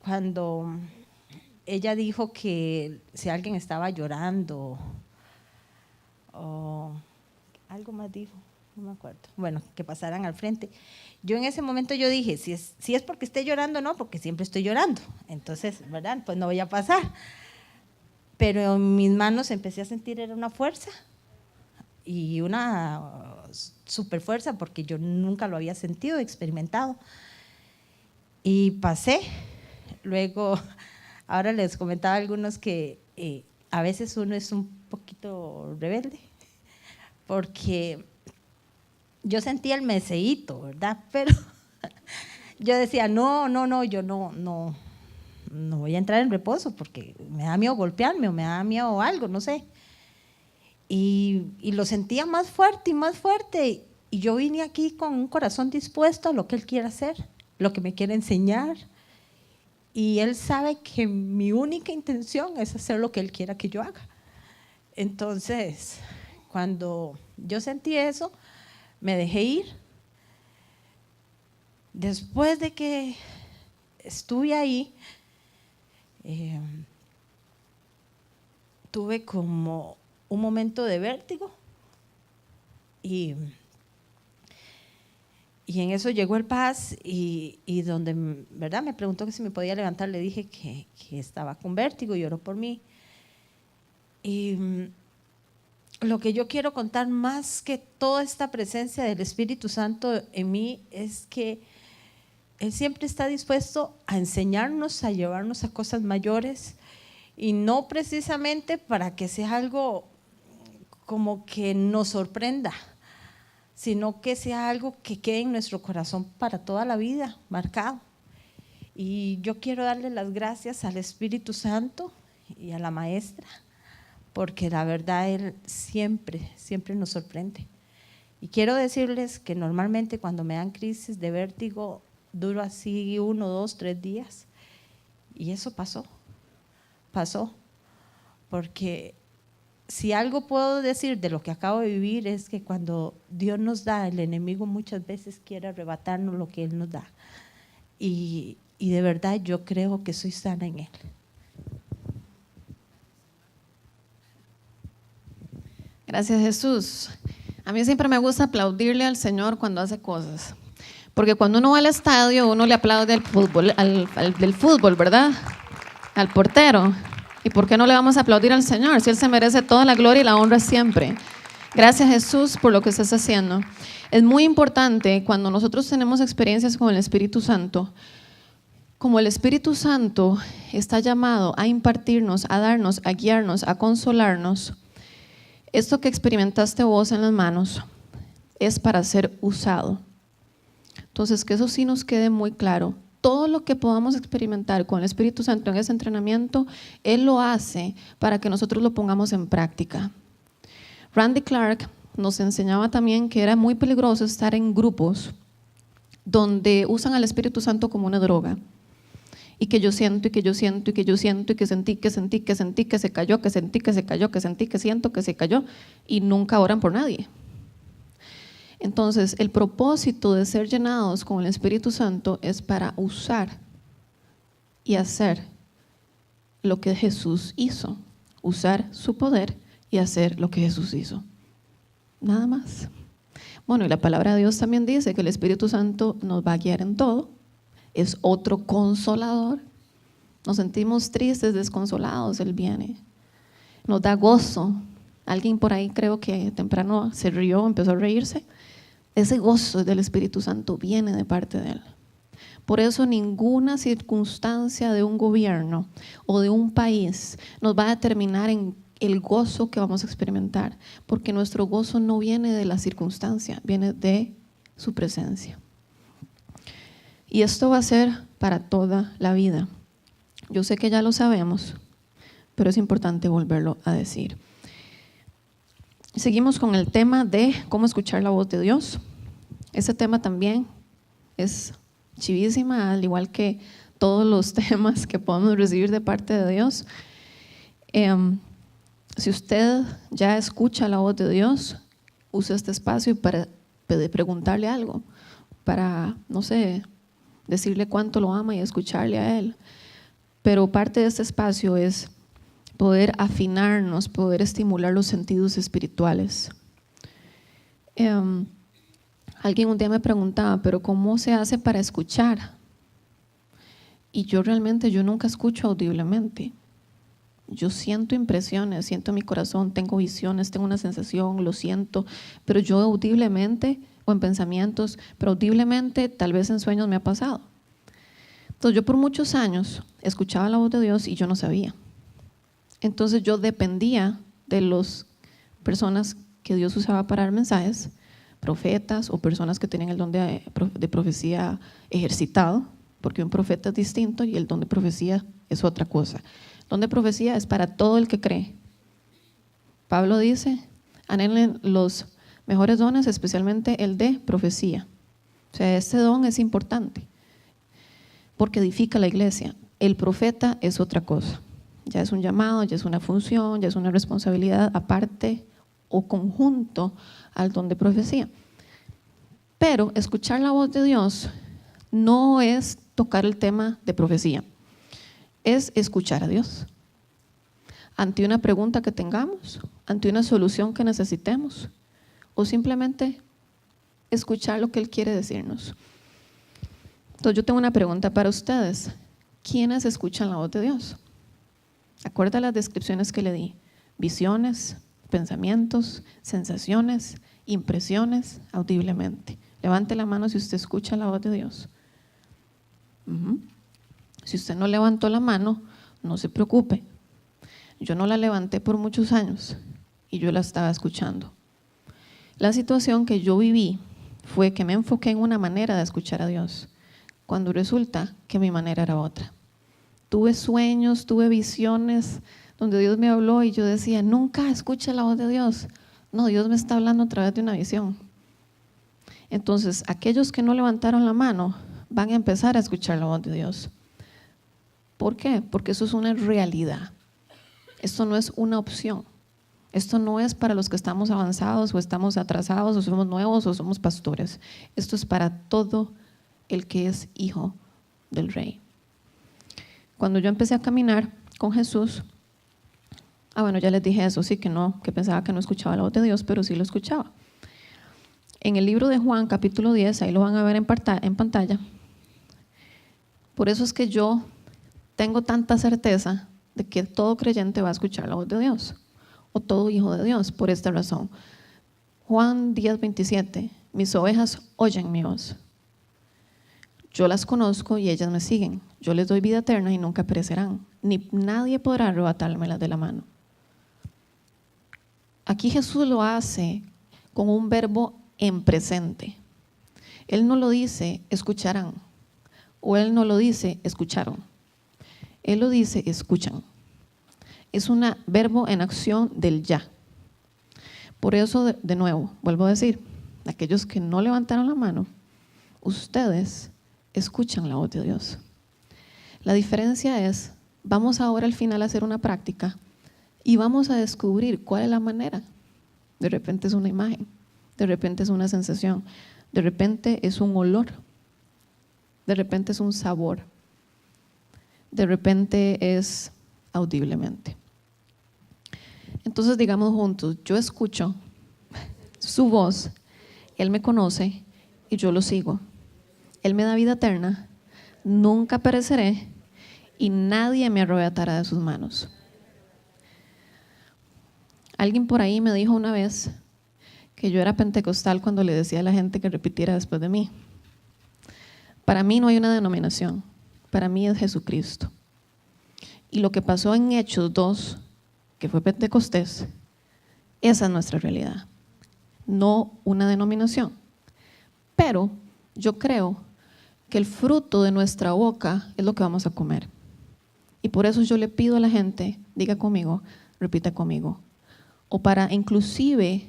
cuando ella dijo que si alguien estaba llorando o algo más dijo, no me acuerdo, bueno, que pasaran al frente. Yo en ese momento yo dije, si es porque esté llorando, no, porque siempre estoy llorando, entonces, ¿verdad? Pues no voy a pasar. Pero en mis manos empecé a sentir era una fuerza y una super fuerza porque yo nunca lo había sentido, experimentado. Y pasé. Luego, ahora les comentaba a algunos que a veces uno es un poquito rebelde porque yo sentía el meseíto, ¿verdad? Pero yo decía, no, yo no voy a entrar en reposo porque me da miedo golpearme o me da miedo algo, no sé. Y lo sentía más fuerte y más fuerte. Y yo vine aquí con un corazón dispuesto a lo que Él quiere hacer, lo que me quiere enseñar. Y Él sabe que mi única intención es hacer lo que Él quiera que yo haga. Entonces, cuando yo sentí eso, me dejé ir. Después de que estuve ahí, tuve como un momento de vértigo y en eso llegó el paz y donde, ¿verdad? Me preguntó que si me podía levantar, le dije que estaba con vértigo y oró por mí. Y lo que yo quiero contar más que toda esta presencia del Espíritu Santo en mí es que Él siempre está dispuesto a enseñarnos, a llevarnos a cosas mayores y no precisamente para que sea algo como que nos sorprenda, sino que sea algo que quede en nuestro corazón para toda la vida, marcado. Y yo quiero darle las gracias al Espíritu Santo y a la maestra, porque la verdad Él siempre nos sorprende. Y quiero decirles que normalmente cuando me dan crisis de vértigo, duro así 1, 2, 3 días. Y eso pasó, porque si algo puedo decir de lo que acabo de vivir es que cuando Dios nos da, el enemigo muchas veces quiere arrebatarnos lo que Él nos da. Y de verdad yo creo que soy sana en Él. Gracias, Jesús. A mí siempre me gusta aplaudirle al Señor cuando hace cosas. Porque cuando uno va al estadio, uno le aplaude al fútbol, del fútbol, ¿verdad? Al portero. ¿Y por qué no le vamos a aplaudir al Señor? Si Él se merece toda la gloria y la honra siempre. Gracias, Jesús, por lo que estás haciendo. Es muy importante cuando nosotros tenemos experiencias con el Espíritu Santo, como el Espíritu Santo está llamado a impartirnos, a darnos, a guiarnos, a consolarnos. Esto que experimentaste vos en las manos es para ser usado. Entonces, que eso sí nos quede muy claro. Todo lo que podamos experimentar con el Espíritu Santo en ese entrenamiento, Él lo hace para que nosotros lo pongamos en práctica. Randy Clark nos enseñaba también que era muy peligroso estar en grupos donde usan al Espíritu Santo como una droga. Y que yo siento, y que yo siento, y que yo siento, y que sentí, que sentí, que sentí, que se cayó, que sentí, que se cayó, que sentí, que siento, que se cayó, y nunca oran por nadie. Entonces, el propósito de ser llenados con el Espíritu Santo es para usar y hacer lo que Jesús hizo, usar su poder y hacer lo que Jesús hizo. Nada más. Bueno, y la palabra de Dios también dice que el Espíritu Santo nos va a guiar en todo, es otro consolador. Nos sentimos tristes, desconsolados, Él viene, nos da gozo. Alguien por ahí creo que temprano se rió, empezó a reírse. Ese gozo del Espíritu Santo viene de parte de Él. Por eso ninguna circunstancia de un gobierno o de un país nos va a determinar en el gozo que vamos a experimentar, porque nuestro gozo no viene de la circunstancia, viene de su presencia. Y esto va a ser para toda la vida. Yo sé que ya lo sabemos, pero es importante volverlo a decir. Seguimos con el tema de cómo escuchar la voz de Dios. Este tema también es chivísima, al igual que todos los temas que podemos recibir de parte de Dios. Si usted ya escucha la voz de Dios, use este espacio para preguntarle algo, para, no sé, decirle cuánto lo ama y escucharle a Él. pero parte de este espacio es poder afinarnos, poder estimular los sentidos espirituales. Alguien un día me preguntaba, pero ¿cómo se hace para escuchar? Y yo nunca escucho audiblemente. Yo siento impresiones, siento mi corazón, tengo visiones, tengo una sensación, lo siento, pero yo audiblemente, o en pensamientos, pero audiblemente tal vez en sueños me ha pasado. Entonces yo por muchos años escuchaba la voz de Dios y yo no sabía. Entonces yo dependía de las personas que Dios usaba para dar mensajes, profetas o personas que tenían el don de profecía ejercitado, porque un profeta es distinto y el don de profecía es otra cosa. El don de profecía es para todo el que cree. Pablo dice, anhelen los mejores dones, especialmente el de profecía. O sea, este don es importante porque edifica la iglesia. El profeta es otra cosa. Ya es un llamado, ya es una función, ya es una responsabilidad aparte o conjunto al don de profecía. Pero escuchar la voz de Dios no es tocar el tema de profecía, es escuchar a Dios. Ante una pregunta que tengamos, ante una solución que necesitemos, o simplemente escuchar lo que Él quiere decirnos. Entonces yo tengo una pregunta para ustedes. ¿Quiénes escuchan la voz de Dios? Acuerda las descripciones que le di: visiones, pensamientos, sensaciones, impresiones, audiblemente. Levante la mano si usted escucha la voz de Dios. Si usted no levantó la mano, no se preocupe. Yo no la levanté por muchos años y yo la estaba escuchando. La situación que yo viví fue que me enfoqué en una manera de escuchar a Dios, cuando resulta que mi manera era otra. Tuve sueños, tuve visiones donde Dios me habló y yo decía, nunca escuché la voz de Dios. No, Dios me está hablando a través de una visión. Entonces, aquellos que no levantaron la mano van a empezar a escuchar la voz de Dios. ¿Por qué? Porque eso es una realidad. Esto no es una opción. Esto no es para los que estamos avanzados o estamos atrasados o somos nuevos o somos pastores. Esto es para todo el que es hijo del Rey. Cuando yo empecé a caminar con Jesús, bueno, ya les dije eso, sí, que pensaba que no escuchaba la voz de Dios, pero sí lo escuchaba. En el libro de Juan, capítulo 10, ahí lo van a ver en pantalla. Por eso es que yo tengo tanta certeza de que todo creyente va a escuchar la voz de Dios, o todo hijo de Dios, por esta razón. Juan 10, 27, mis ovejas oyen mi voz. Yo las conozco y ellas me siguen. Yo les doy vida eterna y nunca perecerán, ni nadie podrá arrebatármelas de la mano. Aquí Jesús lo hace con un verbo en presente. Él no lo dice escucharán, o Él no lo dice escucharon. Él lo dice escuchan. Es un verbo en acción del ya. Por eso, de nuevo, vuelvo a decir, aquellos que no levantaron la mano, ustedes escuchan la voz de Dios. La diferencia es, vamos ahora al final a hacer una práctica y vamos a descubrir cuál es la manera. De repente es una imagen, de repente es una sensación, de repente es un olor, de repente es un sabor, de repente es audiblemente. Entonces digamos juntos, yo escucho su voz, Él me conoce y yo lo sigo. Él me da vida eterna, nunca pereceré y nadie me arrebatará de sus manos. Alguien por ahí me dijo una vez que yo era pentecostal cuando le decía a la gente que repitiera después de mí. Para mí no hay una denominación, para mí es Jesucristo. Y lo que pasó en Hechos 2, que fue Pentecostés, esa es nuestra realidad, no una denominación. Pero yo creo que el fruto de nuestra boca es lo que vamos a comer. Y por eso yo le pido a la gente, diga conmigo, repita conmigo, o para inclusive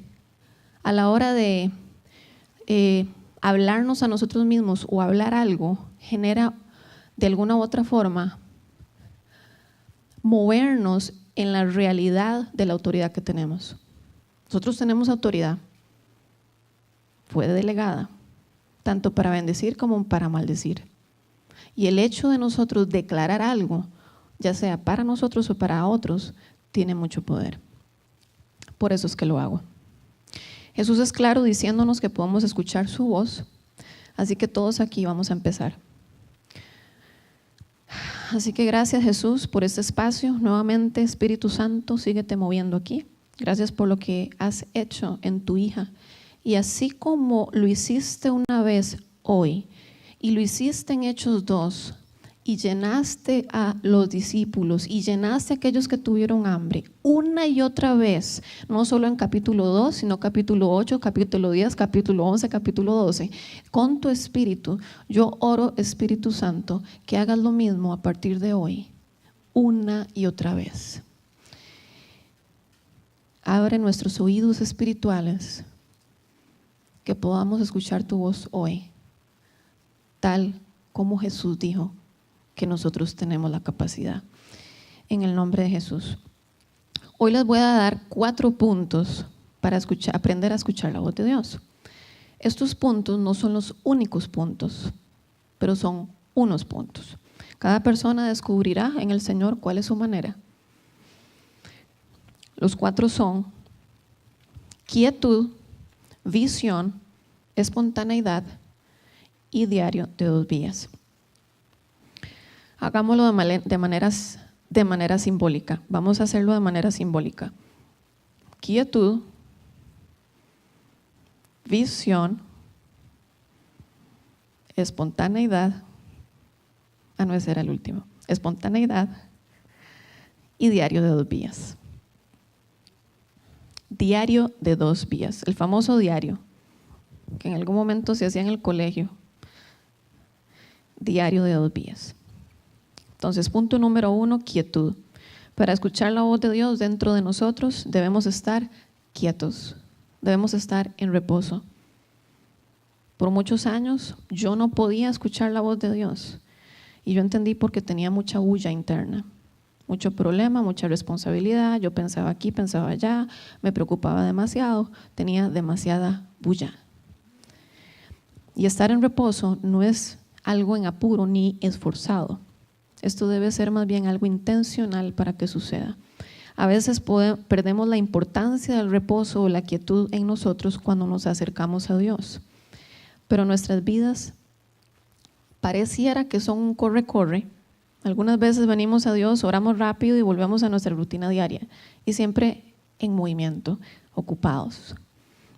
a la hora de hablarnos a nosotros mismos o hablar algo, genera de alguna u otra forma movernos en la realidad de la autoridad que tenemos. Nosotros tenemos autoridad, fue delegada, tanto para bendecir como para maldecir. Y el hecho de nosotros declarar algo ya sea para nosotros o para otros, tiene mucho poder. Por eso es que lo hago. Jesús es claro diciéndonos que podemos escuchar su voz, así que todos aquí vamos a empezar. Así que gracias, Jesús, por este espacio. Nuevamente, Espíritu Santo, síguete moviendo aquí. Gracias por lo que has hecho en tu hija. Y así como lo hiciste una vez hoy, y lo hiciste en Hechos 2, y llenaste a los discípulos, y llenaste a aquellos que tuvieron hambre, una y otra vez, no solo en capítulo 2, sino capítulo 8, capítulo 10, capítulo 11, capítulo 12, con tu Espíritu, yo oro, Espíritu Santo, que hagas lo mismo a partir de hoy, una y otra vez. Abre nuestros oídos espirituales, que podamos escuchar tu voz hoy, tal como Jesús dijo que nosotros tenemos la capacidad. En el nombre de Jesús. Hoy les voy a dar 4 puntos para aprender a escuchar la voz de Dios. Estos puntos no son los únicos puntos, pero son unos puntos. Cada persona descubrirá en el Señor cuál es su manera. Los 4 son quietud, visión, espontaneidad y diario de 2 vías. Hagámoslo de manera simbólica. Vamos a hacerlo de manera simbólica. Quietud, visión, espontaneidad. No, ese era el último. Espontaneidad y diario de 2 vías. Diario de 2 vías. El famoso diario que en algún momento se hacía en el colegio. Diario de 2 vías. Entonces, punto número 1, quietud. Para escuchar la voz de Dios dentro de nosotros debemos estar quietos, debemos estar en reposo. Por muchos años yo no podía escuchar la voz de Dios y yo entendí porque tenía mucha bulla interna, mucho problema, mucha responsabilidad. Yo pensaba aquí, pensaba allá, me preocupaba demasiado, tenía demasiada bulla. Y estar en reposo no es algo en apuro ni esforzado. Esto debe ser más bien algo intencional para que suceda. A veces perdemos la importancia del reposo o la quietud en nosotros cuando nos acercamos a Dios. Pero nuestras vidas pareciera que son un corre-corre. Algunas veces venimos a Dios, oramos rápido y volvemos a nuestra rutina diaria. Y siempre en movimiento, ocupados.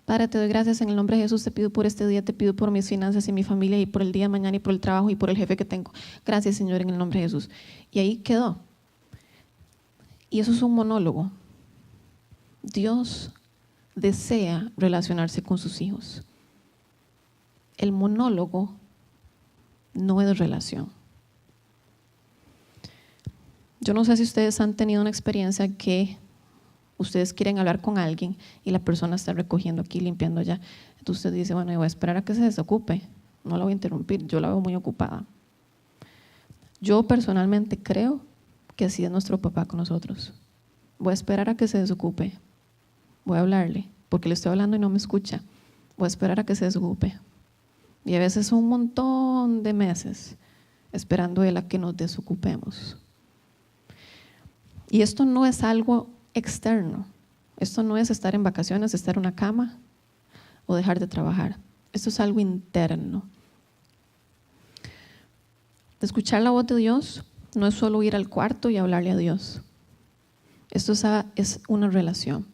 Padre, te doy gracias en el nombre de Jesús, te pido por este día, te pido por mis finanzas y mi familia y por el día de mañana y por el trabajo y por el jefe que tengo. Gracias, Señor, en el nombre de Jesús. Y ahí quedó. Y eso es un monólogo. Dios desea relacionarse con sus hijos. El monólogo no es relación. Yo no sé si ustedes han tenido una experiencia que ustedes quieren hablar con alguien y la persona está recogiendo aquí, limpiando allá. Entonces usted dice, bueno, yo voy a esperar a que se desocupe, no la voy a interrumpir, yo la veo muy ocupada. Yo personalmente creo que así es nuestro papá con nosotros. Voy a esperar a que se desocupe, voy a hablarle, porque le estoy hablando y no me escucha. Voy a esperar a que se desocupe. Y a veces un montón de meses esperando él a que nos desocupemos. Y esto no es algo externo. Esto no es estar en vacaciones, estar en una cama o dejar de trabajar. Esto es algo interno. Escuchar la voz de Dios no es solo ir al cuarto y hablarle a Dios. Esto es una relación.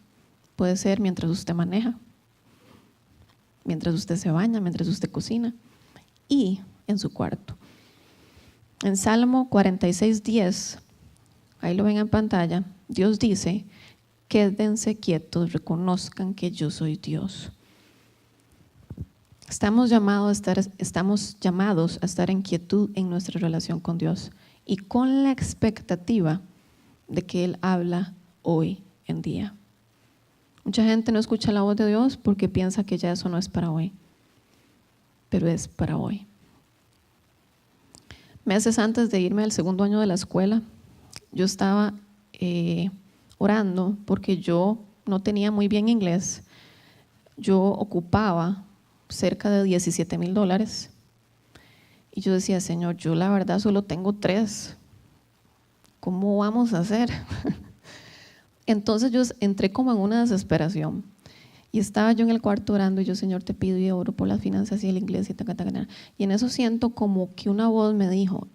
Puede ser mientras usted maneja, mientras usted se baña, mientras usted cocina y en su cuarto. En Salmo 46:10, ahí lo ven en pantalla, Dios dice: quédense quietos, reconozcan que yo soy Dios. Estamos llamados a estar en quietud en nuestra relación con Dios y con la expectativa de que Él habla hoy en día. Mucha gente no escucha la voz de Dios porque piensa que ya eso no es para hoy, pero es para hoy. Meses antes de irme al segundo año de la escuela, yo estaba orando porque yo no tenía muy bien inglés. Yo ocupaba cerca de $17,000 y yo decía: Señor, yo la verdad solo tengo 3. ¿cómo vamos a hacer? Entonces yo entré como en una desesperación. Y estaba yo en el cuarto orando y yo, Señor, te pido y oro por las finanzas y la iglesia. Y en eso siento como que una voz me dijo,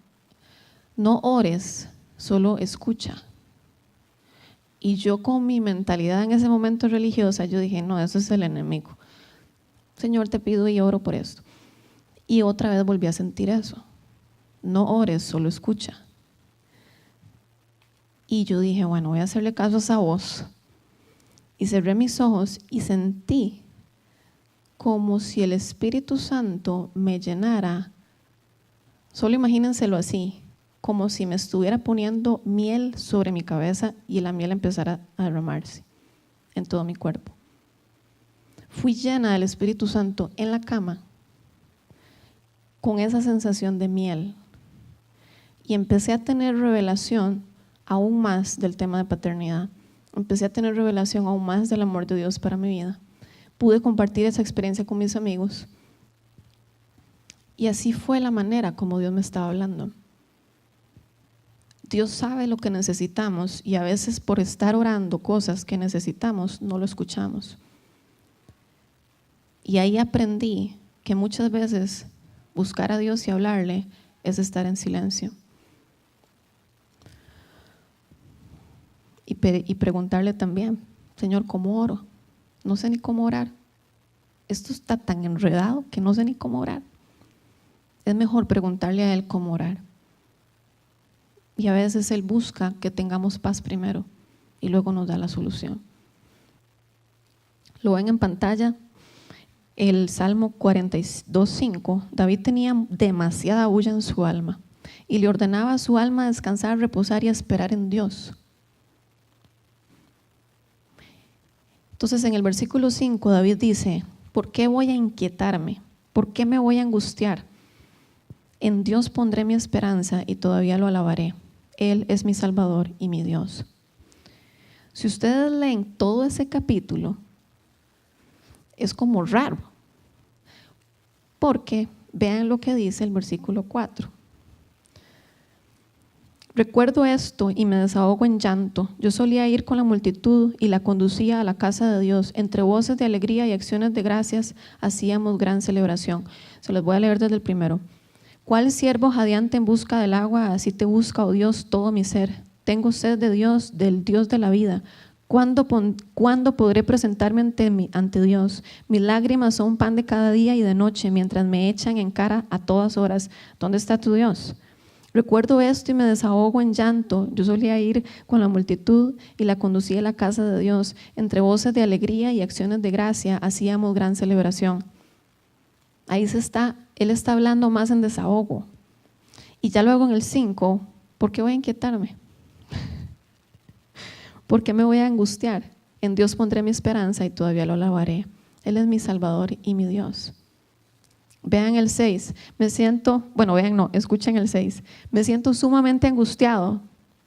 no ores, solo escucha. Y yo con mi mentalidad en ese momento religiosa, yo dije, no, eso es el enemigo. Señor, te pido y oro por esto. Y otra vez volví a sentir eso. No ores, solo escucha. Y yo dije, bueno, voy a hacerle caso a esa voz. Y cerré mis ojos y sentí como si el Espíritu Santo me llenara. Solo imagínenselo así, como si me estuviera poniendo miel sobre mi cabeza y la miel empezara a derramarse en todo mi cuerpo. Fui llena del Espíritu Santo en la cama con esa sensación de miel y empecé a tener revelación aún más del tema de paternidad. Empecé a tener revelación aún más del amor de Dios para mi vida. Pude compartir esa experiencia con mis amigos y así fue la manera como Dios me estaba hablando. Dios sabe lo que necesitamos y a veces por estar orando cosas que necesitamos no lo escuchamos. Y ahí aprendí que muchas veces buscar a Dios y hablarle es estar en silencio. Y preguntarle también, Señor, ¿cómo oro? No sé ni cómo orar. Esto está tan enredado que no sé ni cómo orar. Es mejor preguntarle a Él cómo orar. Y a veces Él busca que tengamos paz primero y luego nos da la solución. Lo ven en pantalla, el Salmo 42:5. David tenía demasiada bulla en su alma y le ordenaba a su alma descansar, reposar y esperar en Dios. Entonces en el versículo 5 David dice, ¿por qué voy a inquietarme? ¿Por qué me voy a angustiar? En Dios pondré mi esperanza y todavía lo alabaré. Él es mi Salvador y mi Dios. Si ustedes leen todo ese capítulo, es como raro, porque vean lo que dice el versículo 4. Recuerdo esto y me desahogo en llanto. Yo solía ir con la multitud y la conducía a la casa de Dios. Entre voces de alegría y acciones de gracias hacíamos gran celebración. Se los voy a leer desde el primero. ¿Cuál siervo jadeante en busca del agua? Así te busca, oh Dios, todo mi ser. Tengo sed de Dios, del Dios de la vida. ¿Cuándo podré presentarme ante Dios? Mis lágrimas son pan de cada día y de noche, mientras me echan en cara a todas horas. ¿Dónde está tu Dios? Recuerdo esto y me desahogo en llanto. Yo solía ir con la multitud y la conducía a la casa de Dios. Entre voces de alegría y acciones de gracia hacíamos gran celebración. Ahí él está hablando más en desahogo. Y ya luego en el 5, ¿por qué voy a inquietarme? ¿Por qué me voy a angustiar? En Dios pondré mi esperanza y todavía lo alabaré. Él es mi Salvador y mi Dios. Vean el 6, escuchen el 6. Me siento sumamente angustiado.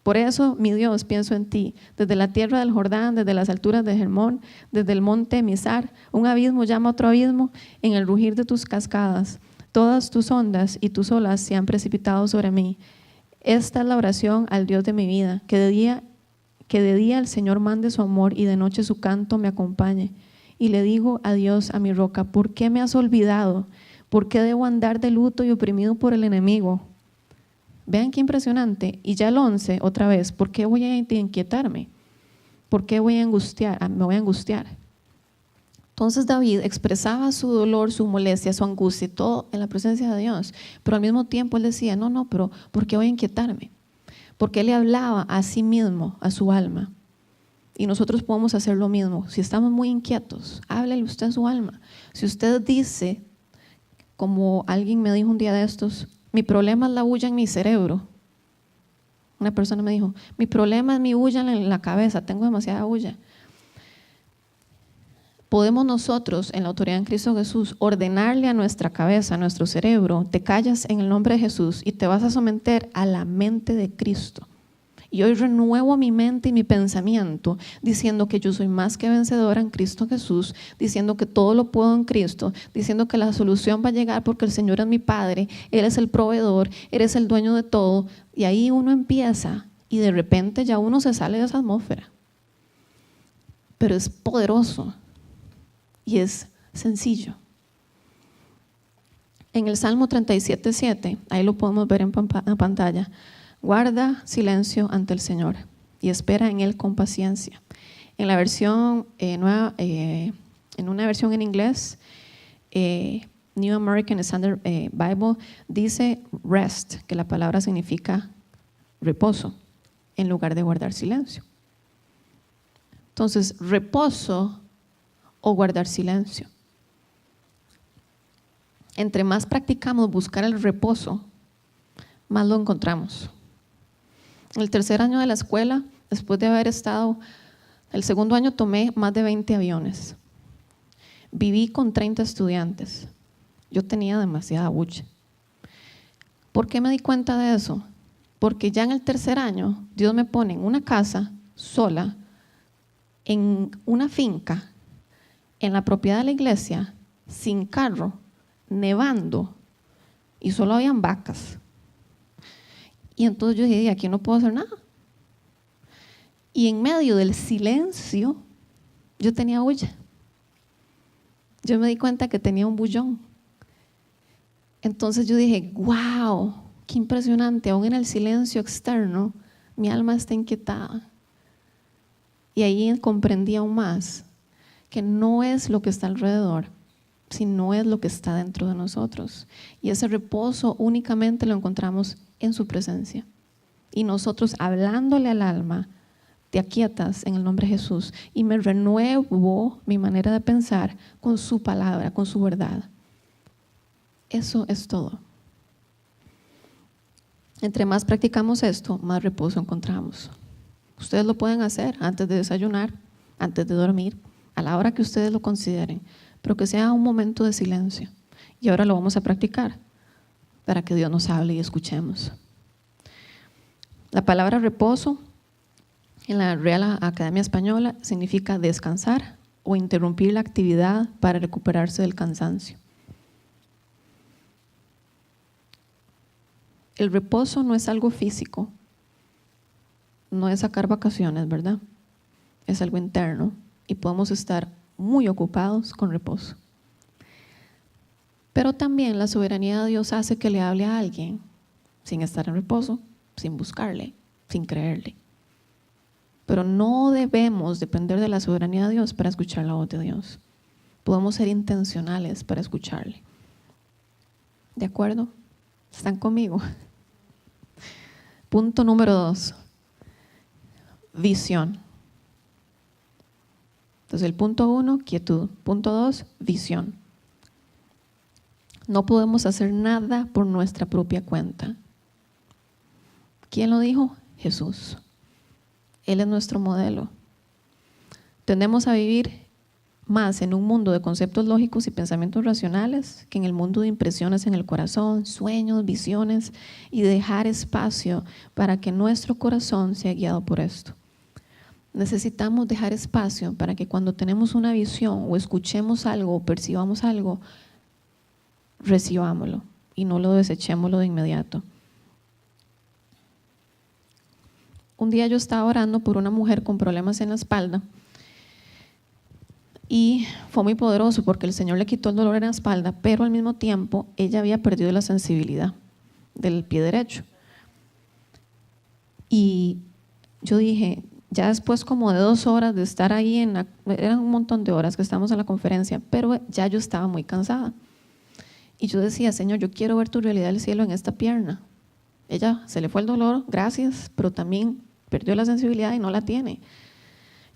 Por eso, mi Dios, pienso en ti. Desde la tierra del Jordán, desde las alturas de Hermón, desde el monte Mizar, un abismo llama a otro abismo en el rugir de tus cascadas. Todas tus ondas y tus olas se han precipitado sobre mí. Esta es la oración al Dios de mi vida, que de día el Señor mande su amor y de noche su canto me acompañe. Y le digo a Dios, a mi roca, ¿por qué me has olvidado? ¿Por qué debo andar de luto y oprimido por el enemigo? Vean qué impresionante. Y ya el 11, otra vez, ¿por qué voy a inquietarme? ¿Por qué me voy a angustiar? Entonces David expresaba su dolor, su molestia, su angustia y todo en la presencia de Dios. Pero al mismo tiempo él decía, pero ¿por qué voy a inquietarme? Porque él le hablaba a sí mismo, a su alma. Y nosotros podemos hacer lo mismo. Si estamos muy inquietos, háblele usted a su alma. Si usted dice, como alguien me dijo un día de estos, mi problema es la bulla en mi cerebro. Una persona me dijo, mi problema es mi bulla en la cabeza, tengo demasiada bulla. Podemos nosotros, en la autoridad en Cristo Jesús, ordenarle a nuestra cabeza, a nuestro cerebro, te callas en el nombre de Jesús y te vas a someter a la mente de Cristo. Y hoy renuevo mi mente y mi pensamiento diciendo que yo soy más que vencedora en Cristo Jesús, diciendo que todo lo puedo en Cristo, diciendo que la solución va a llegar porque el Señor es mi Padre, Él es el proveedor, Él es el dueño de todo. Y ahí uno empieza y de repente ya uno se sale de esa atmósfera. Pero es poderoso y es sencillo. En el Salmo 37:7, ahí lo podemos ver en pantalla, guarda silencio ante el Señor y espera en Él con paciencia. En la versión nueva, en una versión en inglés, New American Standard Bible, dice rest, que la palabra significa reposo, en lugar de guardar silencio. Entonces, reposo o guardar silencio. Entre más practicamos buscar el reposo, más lo encontramos. En el tercer año de la escuela, después de haber estado, el segundo año tomé más de 20 aviones. Viví con 30 estudiantes. Yo tenía demasiada bulla. ¿Por qué me di cuenta de eso? Porque ya en el tercer año, Dios me pone en una casa sola, en una finca, en la propiedad de la iglesia, sin carro, nevando, y solo habían vacas. Y entonces yo dije, aquí no puedo hacer nada. Y en medio del silencio, yo tenía bulla. Yo me di cuenta que tenía un bullón. Entonces yo dije, wow, qué impresionante, aún en el silencio externo, mi alma está inquietada. Y ahí comprendí aún más que no es lo que está alrededor, sino es lo que está dentro de nosotros. Y ese reposo únicamente lo encontramos en su presencia. Y nosotros hablándole al alma, te aquietas en el nombre de Jesús, y me renuevo mi manera de pensar con su palabra, con su verdad. Eso es todo. Entre más practicamos esto, más reposo encontramos. Ustedes lo pueden hacer antes de desayunar, antes de dormir, a la hora que ustedes lo consideren, pero que sea un momento de silencio. Y ahora lo vamos a practicar para que Dios nos hable y escuchemos. La palabra reposo en la Real Academia Española significa descansar o interrumpir la actividad para recuperarse del cansancio. El reposo no es algo físico, no es sacar vacaciones, ¿verdad? Es algo interno y podemos estar muy ocupados con reposo. Pero también la soberanía de Dios hace que le hable a alguien sin estar en reposo, sin buscarle, sin creerle. Pero no debemos depender de la soberanía de Dios para escuchar la voz de Dios. Podemos ser intencionales para escucharle. ¿De acuerdo? ¿Están conmigo? Punto número 2. Visión. Entonces el punto 1, quietud. Punto 2, visión. No podemos hacer nada por nuestra propia cuenta. ¿Quién lo dijo? Jesús. Él es nuestro modelo. Tendemos a vivir más en un mundo de conceptos lógicos y pensamientos racionales que en el mundo de impresiones en el corazón, sueños, visiones, y dejar espacio para que nuestro corazón sea guiado por esto. Necesitamos dejar espacio para que cuando tenemos una visión o escuchemos algo o percibamos algo, recibámoslo y no lo desechémoslo de inmediato. Un día yo estaba orando por una mujer con problemas en la espalda y fue muy poderoso porque el Señor le quitó el dolor en la espalda, pero al mismo tiempo ella había perdido la sensibilidad del pie derecho. Y yo dije, ya después como de 2 horas de estar ahí, eran un montón de horas que estábamos en la conferencia, pero ya yo estaba muy cansada. Y yo decía, Señor, yo quiero ver tu realidad del cielo en esta pierna. Ella se le fue el dolor, gracias, pero también perdió la sensibilidad y no la tiene.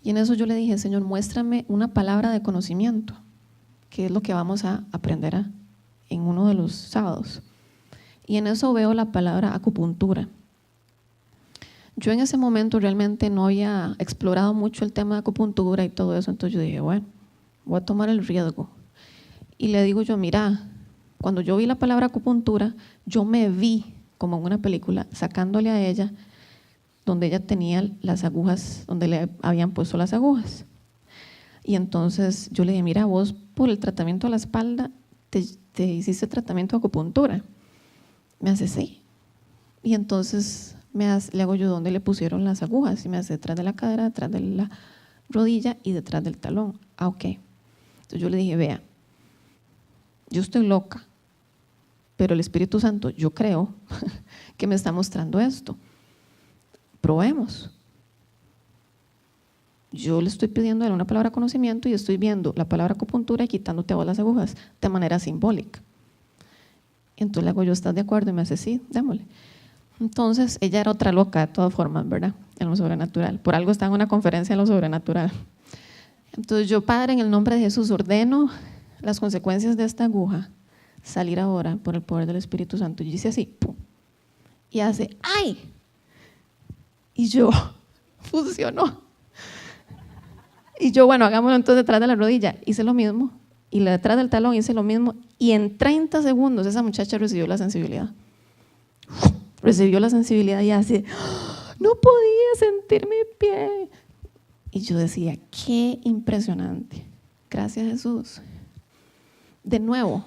Y en eso yo le dije, Señor, muéstrame una palabra de conocimiento, que es lo que vamos a aprender en uno de los sábados. Y en eso veo la palabra acupuntura. Yo en ese momento realmente no había explorado mucho el tema de acupuntura y todo eso, entonces yo dije, bueno, voy a tomar el riesgo. Y le digo yo, mira, cuando yo vi la palabra acupuntura, yo me vi como en una película, sacándole a ella donde ella tenía las agujas, donde le habían puesto las agujas. Y entonces yo le dije, mira, vos por el tratamiento de la espalda te hiciste tratamiento de acupuntura. Me hace, sí. Y entonces le hago yo donde le pusieron las agujas y me hace detrás de la cadera, detrás de la rodilla y detrás del talón. Ah, ok. Entonces yo le dije, vea, yo estoy loca, pero el Espíritu Santo, yo creo que me está mostrando esto. Probemos. Yo le estoy pidiendo a él una palabra conocimiento y estoy viendo la palabra acupuntura y quitándote a vos las agujas de manera simbólica. Entonces le hago yo, ¿estás de acuerdo? Y me dice, sí, démosle. Entonces ella era otra loca de todas formas, ¿verdad? En lo sobrenatural. Por algo está en una conferencia en lo sobrenatural. Entonces yo, Padre, en el nombre de Jesús, ordeno las consecuencias de esta aguja salir ahora por el poder del Espíritu Santo. Y dice así, ¡pum! Y hace, ¡ay! Y yo, funcionó. Y yo, bueno, hagámoslo entonces detrás de la rodilla. Hice lo mismo. Y detrás del talón hice lo mismo. Y en 30 segundos esa muchacha recibió la sensibilidad. Recibió la sensibilidad y hace, no podía sentir mi pie. Y yo decía, qué impresionante. Gracias, Jesús. De nuevo,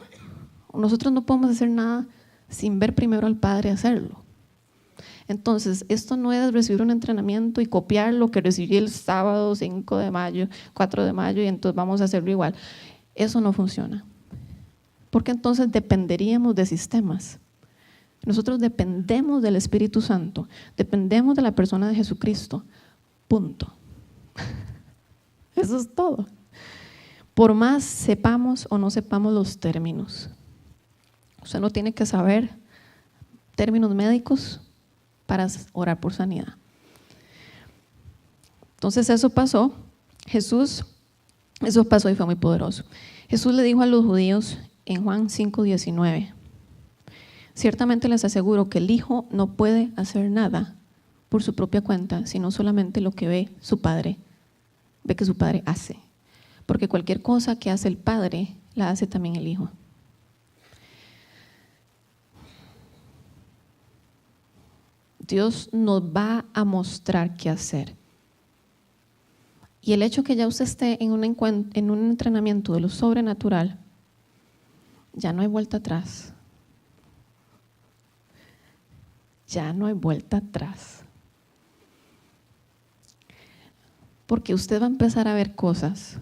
nosotros no podemos hacer nada sin ver primero al Padre hacerlo. Entonces, esto no es recibir un entrenamiento y copiar lo que recibí el sábado 5 de mayo, 4 de mayo y entonces vamos a hacerlo igual. Eso no funciona. Porque entonces dependeríamos de sistemas. Nosotros dependemos del Espíritu Santo, dependemos de la persona de Jesucristo. Punto. Eso es todo. Por más sepamos o no sepamos los términos. Usted no tiene que saber términos médicos para orar por sanidad. Entonces eso pasó. Eso pasó y fue muy poderoso. Jesús le dijo a los judíos en Juan 5:19, ciertamente les aseguro que el Hijo no puede hacer nada por su propia cuenta, sino solamente lo que ve su Padre, ve que su Padre hace. Porque cualquier cosa que hace el Padre, la hace también el Hijo. Dios nos va a mostrar qué hacer. Y el hecho que ya usted esté en un entrenamiento de lo sobrenatural, ya no hay vuelta atrás. Ya no hay vuelta atrás. Porque usted va a empezar a ver cosas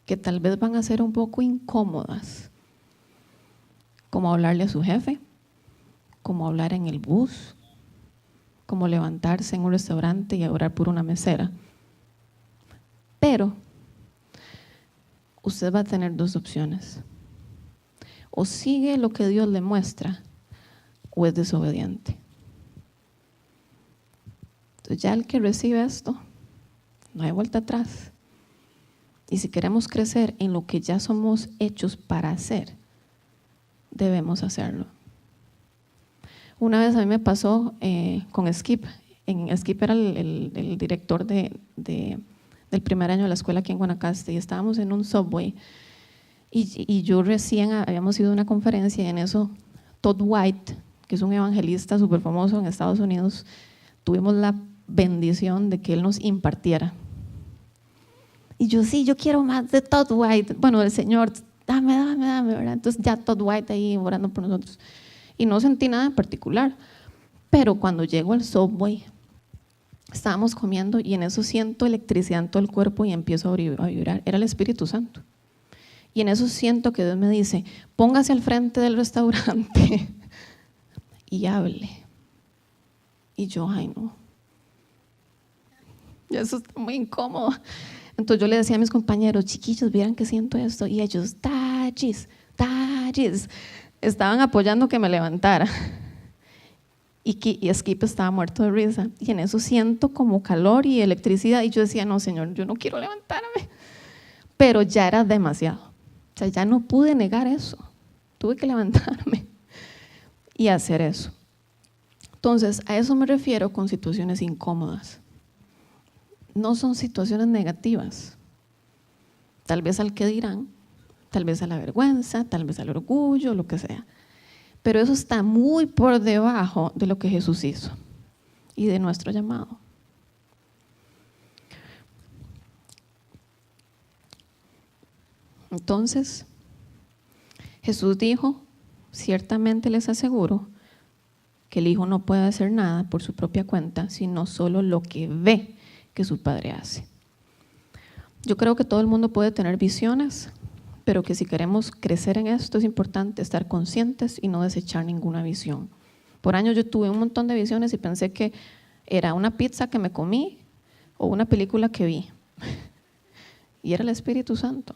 que tal vez van a ser un poco incómodas, como hablarle a su jefe, como hablar en el bus, como levantarse en un restaurante y orar por una mesera. Pero usted va a tener dos opciones. O sigue lo que Dios le muestra o es desobediente. Entonces ya el que recibe esto, no hay vuelta atrás. Y si queremos crecer en lo que ya somos hechos para hacer, debemos hacerlo. Una vez a mí me pasó con Skip. Skip era el director del primer año de la escuela aquí en Guanacaste y estábamos en un subway y yo recién habíamos ido a una conferencia y en eso Todd White, que es un evangelista súper famoso en Estados Unidos, tuvimos la bendición de que él nos impartiera. Y yo, sí, yo quiero más de Todd White, bueno, del Señor, dame, ¿verdad? Entonces ya Todd White ahí orando por nosotros. Y no sentí nada en particular, pero cuando llego al subway, estábamos comiendo y en eso siento electricidad en todo el cuerpo y empiezo a vibrar. Era el Espíritu Santo. Y en eso siento que Dios me dice, póngase al frente del restaurante y hable. Y yo, ay no, y eso está muy incómodo. Entonces yo le decía a mis compañeros, chiquillos, vieran que siento esto. Y ellos, tallis, estaban apoyando que me levantara. Y Skip estaba muerto de risa. Y en eso siento como calor y electricidad. Y yo decía, no, Señor, yo no quiero levantarme. Pero ya era demasiado. O sea, ya no pude negar eso. Tuve que levantarme y hacer eso. Entonces, a eso me refiero con situaciones incómodas. No son situaciones negativas. Tal vez al que dirán, tal vez a la vergüenza, tal vez al orgullo, lo que sea. Pero eso está muy por debajo de lo que Jesús hizo y de nuestro llamado. Entonces, Jesús dijo, ciertamente les aseguro que el hijo no puede hacer nada por su propia cuenta, sino solo lo que ve que su padre hace. Yo creo que todo el mundo puede tener visiones, pero que si queremos crecer en esto es importante estar conscientes y no desechar ninguna visión. Por años yo tuve un montón de visiones y pensé que era una pizza que me comí o una película que vi. Y era el Espíritu Santo.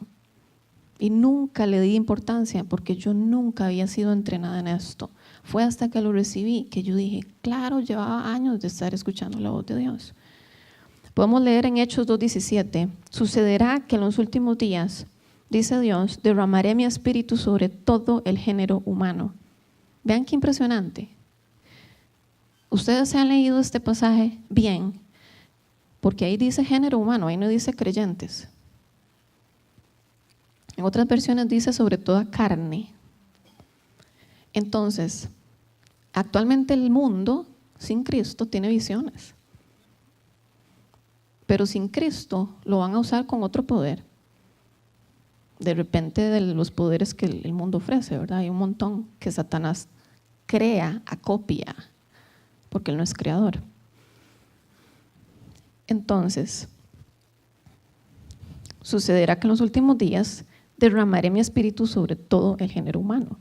Y nunca le di importancia porque yo nunca había sido entrenada en esto. Fue hasta que lo recibí que yo dije, claro, llevaba años de estar escuchando la voz de Dios. Podemos leer en Hechos 2:17, sucederá que en los últimos días, dice Dios, derramaré mi espíritu sobre todo el género humano. Vean qué impresionante. Ustedes se han leído este pasaje bien, porque ahí dice género humano, ahí no dice creyentes. En otras versiones dice sobre toda carne. Entonces, actualmente el mundo sin Cristo tiene visiones. Pero sin Cristo lo van a usar con otro poder. De repente de los poderes que el mundo ofrece, ¿verdad? Hay un montón que Satanás crea, acopia, porque él no es creador. Entonces, sucederá que en los últimos días derramaré mi espíritu sobre todo el género humano.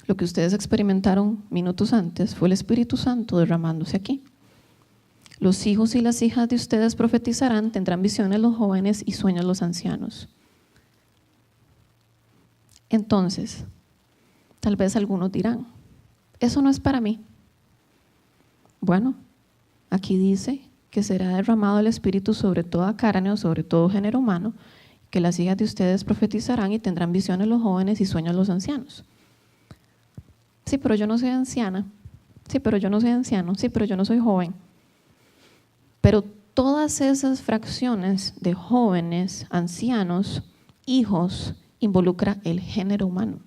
Lo que ustedes experimentaron minutos antes fue el Espíritu Santo derramándose aquí. Los hijos y las hijas de ustedes profetizarán, tendrán visiones los jóvenes y sueños los ancianos. Entonces, tal vez algunos dirán, eso no es para mí. Bueno, aquí dice que será derramado el Espíritu sobre toda carne o sobre todo género humano, que las hijas de ustedes profetizarán y tendrán visiones los jóvenes y sueños los ancianos. Sí, pero yo no soy anciana. Sí, pero yo no soy anciano. Sí, pero yo no soy joven. Pero todas esas fracciones de jóvenes, ancianos, hijos, involucra el género humano.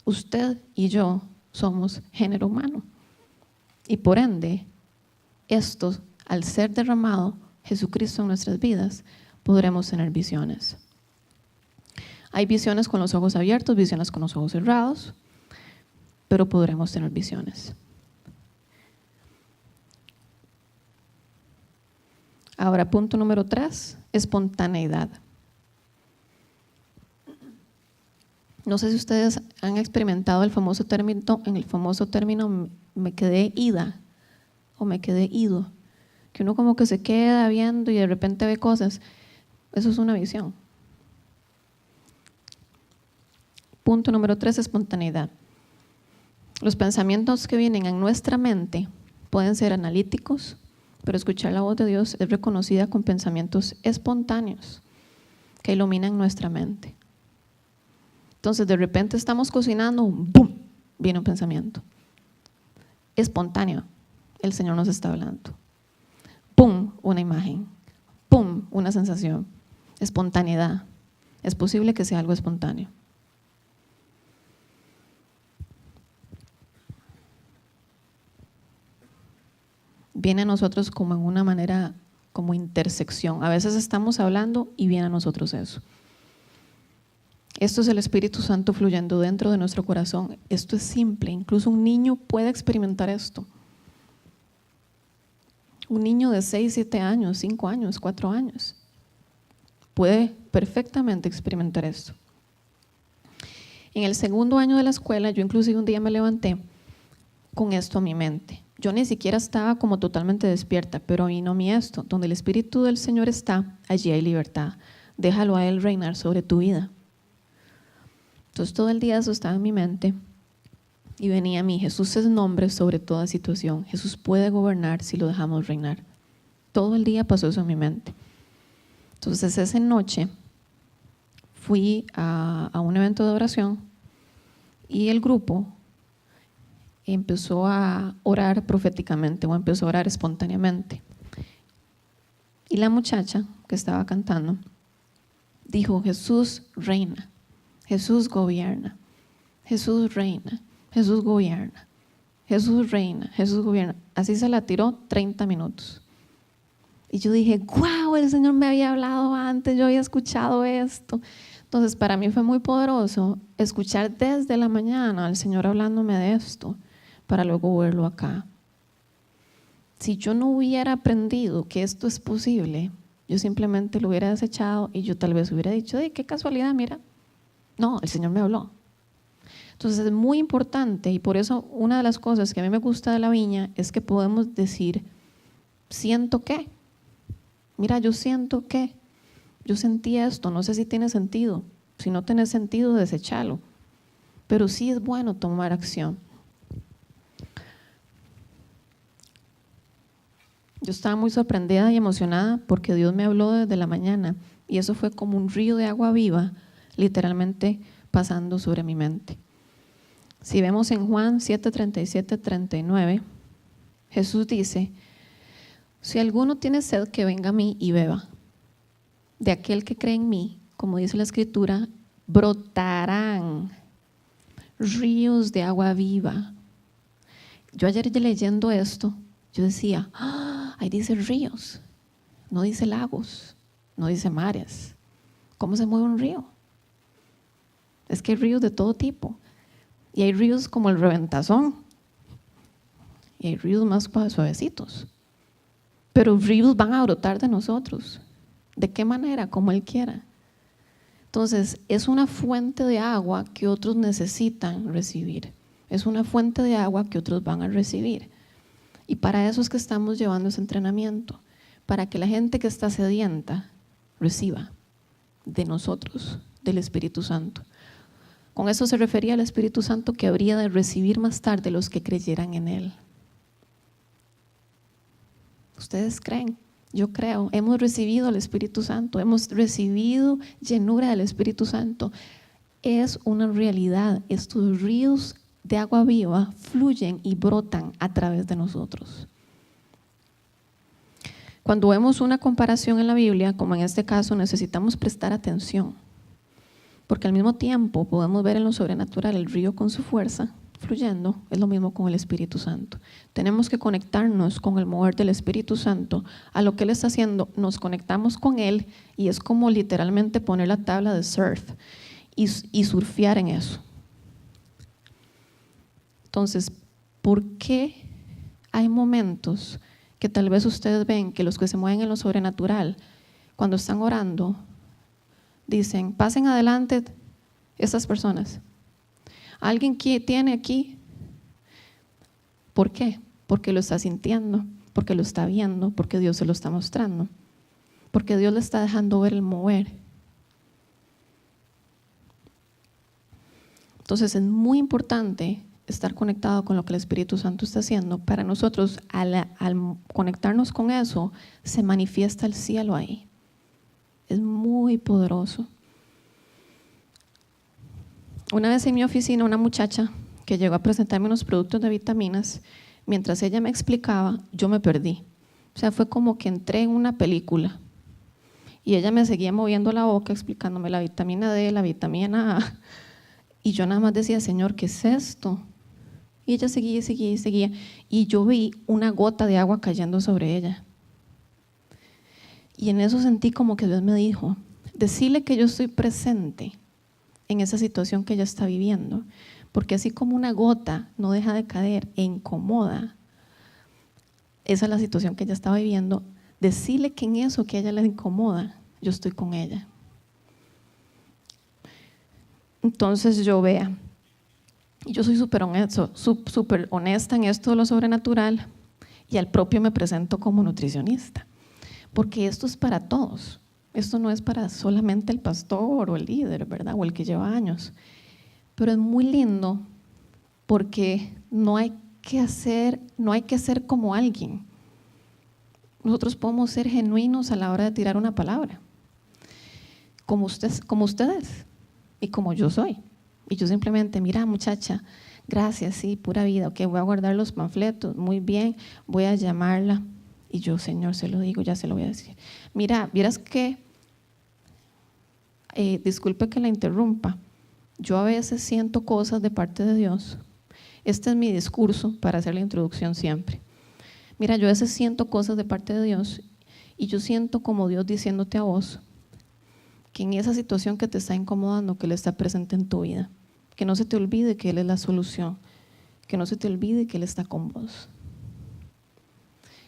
Usted y yo somos género humano. Y por ende, esto, al ser derramado Jesucristo en nuestras vidas, podremos tener visiones. Hay visiones con los ojos abiertos, visiones con los ojos cerrados, pero podremos tener visiones. Ahora, punto número 3, espontaneidad. No sé si ustedes han experimentado el famoso término me quedé ida o me quedé ido, que uno como que se queda viendo y de repente ve cosas. Eso es una visión. Punto número 3, espontaneidad. Los pensamientos que vienen en nuestra mente pueden ser analíticos, pero escuchar la voz de Dios es reconocida con pensamientos espontáneos que iluminan nuestra mente. Entonces, de repente estamos cocinando, ¡bum!, viene un pensamiento. Espontáneo, el Señor nos está hablando. ¡Pum!, una imagen. ¡Pum!, una sensación. Espontaneidad. Es posible que sea algo espontáneo. Viene a nosotros como en una manera, como intersección. A veces estamos hablando y viene a nosotros eso. Esto es el Espíritu Santo fluyendo dentro de nuestro corazón. Esto es simple, incluso un niño puede experimentar esto. Un niño de 6, 7 años, 5 años, 4 años, puede perfectamente experimentar esto. En el segundo año de la escuela, yo inclusive un día me levanté con esto a mi mente. Yo ni siquiera estaba como totalmente despierta, pero vino a mí esto: donde el Espíritu del Señor está, allí hay libertad. Déjalo a Él reinar sobre tu vida. Entonces todo el día eso estaba en mi mente y venía a mí: Jesús es nombre sobre toda situación. Jesús puede gobernar si lo dejamos reinar. Todo el día pasó eso en mi mente. Entonces esa noche fui a un evento de oración y el grupo empezó a orar proféticamente o empezó a orar espontáneamente. Y la muchacha que estaba cantando dijo: Jesús reina, Jesús gobierna, Jesús reina, Jesús gobierna, Jesús reina, Jesús gobierna. Así se la tiró 30 minutos. Y yo dije: ¡guau! El Señor me había hablado antes, yo había escuchado esto. Entonces, para mí fue muy poderoso escuchar desde la mañana al Señor hablándome de esto, para luego verlo acá. Si yo no hubiera aprendido que esto es posible, yo simplemente lo hubiera desechado y yo tal vez hubiera dicho, qué casualidad, mira. No, el Señor me habló. Entonces es muy importante, y por eso una de las cosas que a mí me gusta de la viña es que podemos decir, siento que, mira, yo siento que, yo sentí esto, no sé si tiene sentido. Si no tiene sentido, deséchalo. Pero sí es bueno tomar acción. Yo estaba muy sorprendida y emocionada porque Dios me habló desde la mañana y eso fue como un río de agua viva, literalmente pasando sobre mi mente. Si vemos en Juan 7:37-39, Jesús dice, si alguno tiene sed, que venga a mí y beba. De aquel que cree en mí, como dice la Escritura, brotarán ríos de agua viva. Yo ayer leyendo esto, yo decía, ahí dice ríos, no dice lagos, no dice mares. ¿Cómo se mueve un río? Es que hay ríos de todo tipo. Y hay ríos como el Reventazón. Y hay ríos más suavecitos. Pero ríos van a brotar de nosotros. ¿De qué manera? Como Él quiera. Entonces, es una fuente de agua que otros necesitan recibir. Es una fuente de agua que otros van a recibir. Y para eso es que estamos llevando ese entrenamiento. Para que la gente que está sedienta reciba de nosotros, del Espíritu Santo. Con eso se refería al Espíritu Santo que habría de recibir más tarde los que creyeran en Él. ¿Ustedes creen? Yo creo, hemos recibido al Espíritu Santo, hemos recibido llenura del Espíritu Santo. Es una realidad, estos ríos de agua viva fluyen y brotan a través de nosotros. Cuando vemos una comparación en la Biblia, como en este caso, necesitamos prestar atención, porque al mismo tiempo podemos ver en lo sobrenatural el río con su fuerza fluyendo, es lo mismo con el Espíritu Santo. Tenemos que conectarnos con el mover del Espíritu Santo a lo que Él está haciendo, nos conectamos con Él y es como literalmente poner la tabla de surf y surfear en eso. Entonces, ¿por qué hay momentos que tal vez ustedes ven que los que se mueven en lo sobrenatural, cuando están orando, dicen, pasen adelante estas personas? ¿Alguien que tiene aquí? ¿Por qué? Porque lo está sintiendo, porque lo está viendo, porque Dios se lo está mostrando, porque Dios le está dejando ver el mover. Entonces es muy importante estar conectado con lo que el Espíritu Santo está haciendo. Para nosotros, al conectarnos con eso, se manifiesta el cielo ahí. Es muy poderoso. Una vez en mi oficina, una muchacha que llegó a presentarme unos productos de vitaminas, mientras ella me explicaba, yo me perdí. O sea, fue como que entré en una película y ella me seguía moviendo la boca explicándome la vitamina D, la vitamina A, y yo nada más decía, Señor, ¿qué es esto? Y ella seguía y seguía y seguía, y yo vi una gota de agua cayendo sobre ella. Y en eso sentí como que Dios me dijo, decirle que yo estoy presente en esa situación que ella está viviendo, porque así como una gota no deja de caer e incomoda, esa es la situación que ella estaba viviendo, decirle que en eso que a ella le incomoda, yo estoy con ella. Entonces yo soy súper honesta en esto de lo sobrenatural y al propio me presento como nutricionista, porque esto es para todos. Esto no es para solamente el pastor o el líder, ¿verdad? O el que lleva años. Pero es muy lindo porque no hay que ser como alguien. Nosotros podemos ser genuinos a la hora de tirar una palabra. Como ustedes y como yo soy. Y yo simplemente, mira muchacha, gracias, sí, pura vida. Ok, voy a guardar los panfletos, muy bien, voy a llamarla. Y yo, Señor, se lo digo, ya se lo voy a decir. Mira, vieras que, disculpe que la interrumpa, yo a veces siento cosas de parte de Dios. Este es mi discurso para hacer la introducción siempre. Mira, yo a veces siento cosas de parte de Dios y yo siento como Dios diciéndote a vos que en esa situación que te está incomodando, que Él está presente en tu vida. Que no se te olvide que Él es la solución. Que no se te olvide que Él está con vos.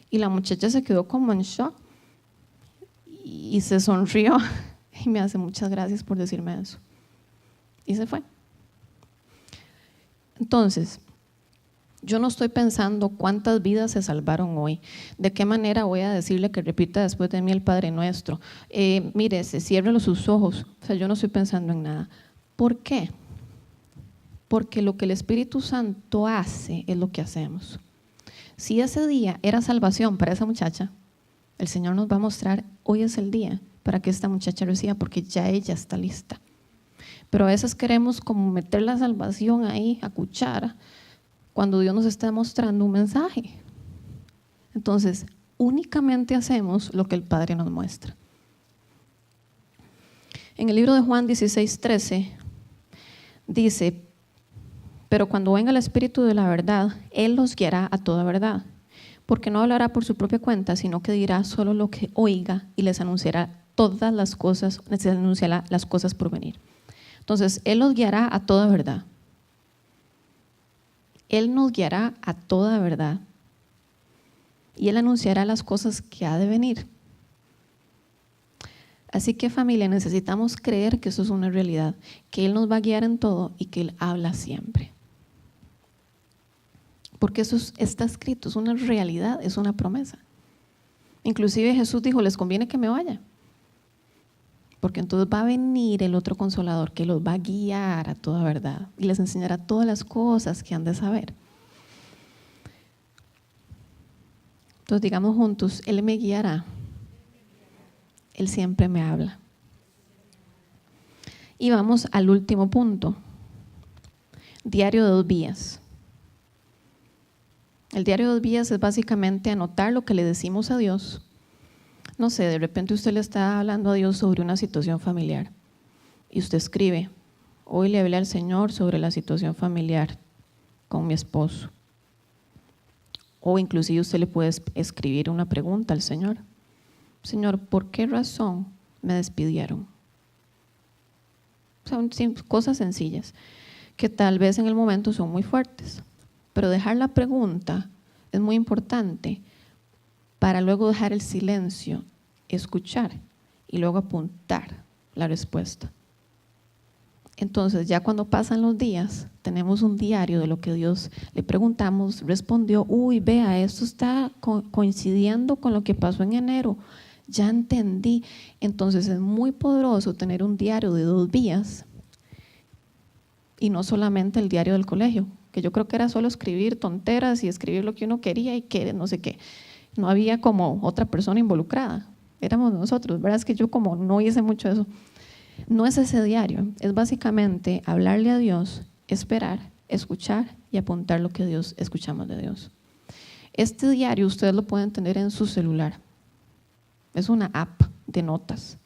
Y la muchacha se quedó como en shock y se sonrió y me hace muchas gracias por decirme eso. Y se fue. Entonces, yo no estoy pensando cuántas vidas se salvaron hoy, de qué manera voy a decirle que repita después de mí el Padre Nuestro. Mire, ciérrelo sus ojos. O sea, yo no estoy pensando en nada. ¿Por qué? Porque lo que el Espíritu Santo hace es lo que hacemos. Si ese día era salvación para esa muchacha, el Señor nos va a mostrar, hoy es el día para que esta muchacha reciba, porque ya ella está lista. Pero a veces queremos como meter la salvación ahí a cuchara, cuando Dios nos está mostrando un mensaje. Entonces, únicamente hacemos lo que el Padre nos muestra. En el libro de Juan 16:13 dice: pero cuando venga el Espíritu de la verdad, Él los guiará a toda verdad, porque no hablará por su propia cuenta, sino que dirá solo lo que oiga y les anunciará todas las cosas, les anunciará las cosas por venir. Entonces, Él los guiará a toda verdad. Él nos guiará a toda verdad y Él anunciará las cosas que ha de venir. Así que, familia, necesitamos creer que eso es una realidad, que Él nos va a guiar en todo y que Él habla siempre. Porque eso está escrito, es una realidad, es una promesa. Inclusive Jesús dijo, les conviene que me vaya, porque entonces va a venir el otro Consolador que los va a guiar a toda verdad y les enseñará todas las cosas que han de saber. Entonces digamos juntos, Él me guiará, Él siempre me habla. Y vamos al último punto, diario de 2 vías. El diario de 2 vías es básicamente anotar lo que le decimos a Dios. No sé, de repente usted le está hablando a Dios sobre una situación familiar y usted escribe, hoy le hablé al Señor sobre la situación familiar con mi esposo. O inclusive usted le puede escribir una pregunta al Señor. Señor, ¿por qué razón me despidieron? Son cosas sencillas que tal vez en el momento son muy fuertes. Pero dejar la pregunta es muy importante para luego dejar el silencio, escuchar y luego apuntar la respuesta. Entonces, ya cuando pasan los días, tenemos un diario de lo que Dios le preguntamos, respondió, uy, vea, esto está coincidiendo con lo que pasó en enero, ya entendí. Entonces, es muy poderoso tener un diario de 2 vías y no solamente el diario del colegio, que yo creo que era solo escribir tonteras y escribir lo que uno quería y que no sé qué. No había como otra persona involucrada, éramos nosotros, ¿verdad? Es que yo como no hice mucho eso. No es ese diario, es básicamente hablarle a Dios, esperar, escuchar y apuntar lo que Dios escuchamos de Dios. Este diario ustedes lo pueden tener en su celular, es una app de notas,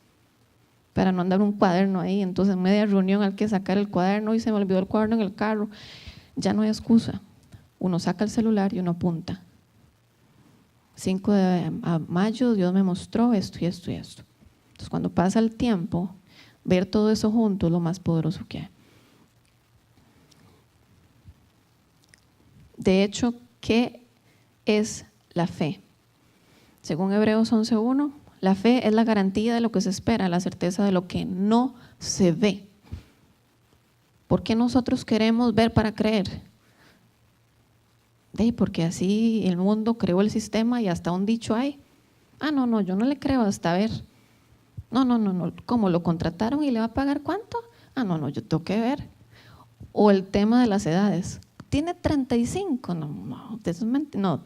para no andar un cuaderno ahí, entonces en media reunión hay que sacar el cuaderno y se me olvidó el cuaderno en el carro. Ya no hay excusa, uno saca el celular y uno apunta. 5 de mayo Dios me mostró esto y esto y esto. Entonces cuando pasa el tiempo, ver todo eso junto es lo más poderoso que hay. De hecho, ¿qué es la fe? Según Hebreos 11:1, la fe es la garantía de lo que se espera, la certeza de lo que no se ve. ¿Por qué nosotros queremos ver para creer? Porque así el mundo creó el sistema y hasta un dicho hay. No, yo no le creo hasta ver. No, ¿cómo lo contrataron y le va a pagar cuánto? No, yo tengo que ver. O el tema de las edades. ¿Tiene 35? No,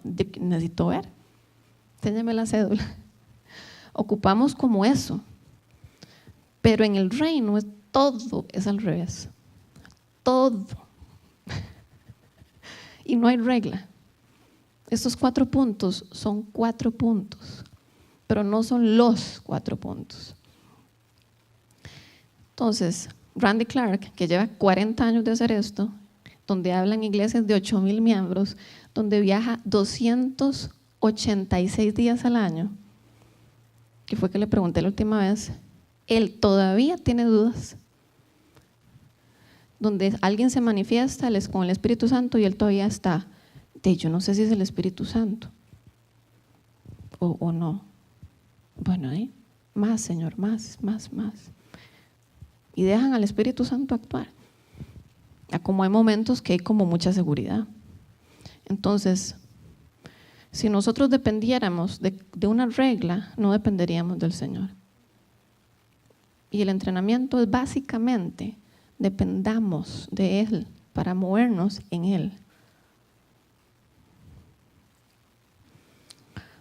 necesito ver. Enséñame la cédula. Ocupamos como eso. Pero en el reino todo es al revés. Todo. Y no hay regla. Estos 4 puntos son 4 puntos, pero no son los 4 puntos. Entonces, Randy Clark, que lleva 40 años de hacer esto, donde hablan iglesias de 8,000 miembros, donde viaja 286 días al año, que fue que le pregunté la última vez, él todavía tiene dudas. Donde alguien se manifiesta con el Espíritu Santo y él todavía está, yo no sé si es el Espíritu Santo o no. Bueno, más, Señor, más. Y dejan al Espíritu Santo actuar. Como hay momentos que hay como mucha seguridad. Entonces, si nosotros dependiéramos de una regla, no dependeríamos del Señor. Y el entrenamiento es básicamente, dependamos de Él para movernos en Él.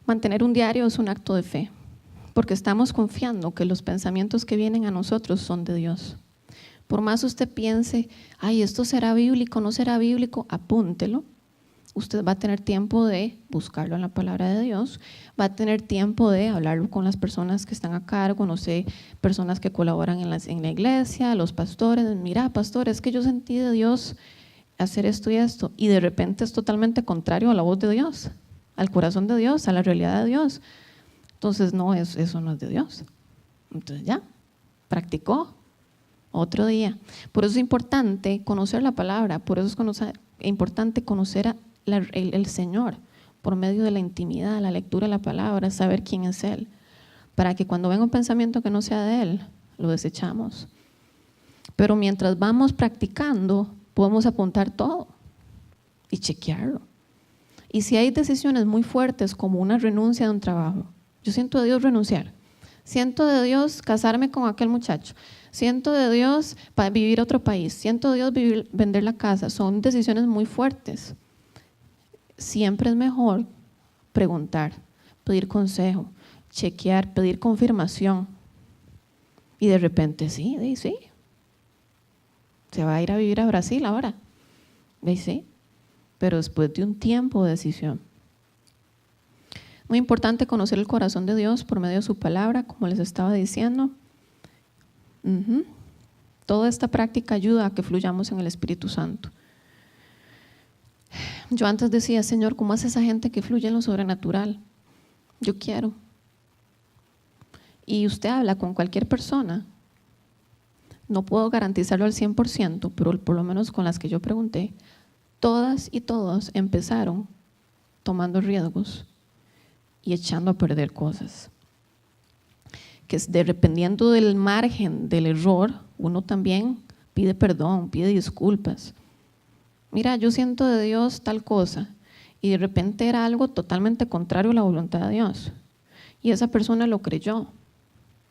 Mantener un diario es un acto de fe, porque estamos confiando que los pensamientos que vienen a nosotros son de Dios. Por más usted piense, esto será bíblico, no será bíblico, apúntelo. Usted va a tener tiempo de buscarlo en la palabra de Dios, va a tener tiempo de hablarlo con las personas que están a cargo, no sé, personas que colaboran en la iglesia, los pastores. Mira, pastor, es que yo sentí de Dios hacer esto y esto, y de repente es totalmente contrario a la voz de Dios, al corazón de Dios, a la realidad de Dios. Entonces, eso no es de Dios. Entonces ya, practicó. Otro día. Por eso es importante conocer la palabra, por eso es importante conocer el Señor por medio de la intimidad, la lectura de la palabra, saber quién es Él, para que cuando venga un pensamiento que no sea de Él, lo desechamos. Pero mientras vamos practicando, podemos apuntar todo y chequearlo. Y si hay decisiones muy fuertes como una renuncia de un trabajo, yo siento de Dios renunciar, siento de Dios casarme con aquel muchacho, siento de Dios para vivir a otro país, siento de Dios vender la casa, son decisiones muy fuertes. Siempre es mejor preguntar, pedir consejo, chequear, pedir confirmación. Y de repente sí, se va a ir a vivir a Brasil ahora, sí, pero después de un tiempo de decisión. Muy importante conocer el corazón de Dios por medio de su palabra, como les estaba diciendo. Toda esta práctica ayuda a que fluyamos en el Espíritu Santo. Yo antes decía, Señor, ¿cómo hace esa gente que fluye en lo sobrenatural? Yo quiero. Y usted habla con cualquier persona. No puedo garantizarlo al 100%, pero por lo menos con las que yo pregunté, todas y todos empezaron tomando riesgos y echando a perder cosas. Que dependiendo del margen del error, uno también pide perdón, pide disculpas. Mira, yo siento de Dios tal cosa, y de repente era algo totalmente contrario a la voluntad de Dios. Y esa persona lo creyó.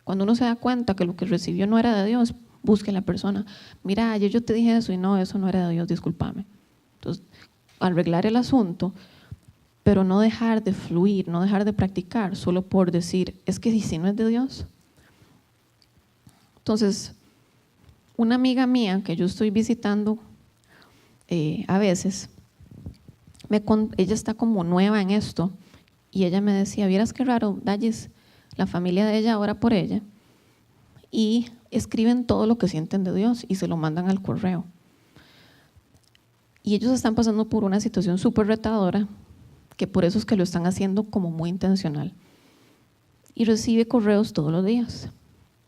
Cuando uno se da cuenta que lo que recibió no era de Dios, busque a la persona. Mira, ayer yo te dije eso y no, eso no era de Dios, discúlpame. Entonces, arreglar el asunto, pero no dejar de fluir, no dejar de practicar, solo por decir, es que si no es de Dios. Entonces, una amiga mía que yo estoy visitando a veces, ella está como nueva en esto, y ella me decía, vieras qué raro, Dalles, la familia de ella ora por ella, y escriben todo lo que sienten de Dios y se lo mandan al correo. Y ellos están pasando por una situación súper retadora, que por eso es que lo están haciendo como muy intencional. Y recibe correos todos los días.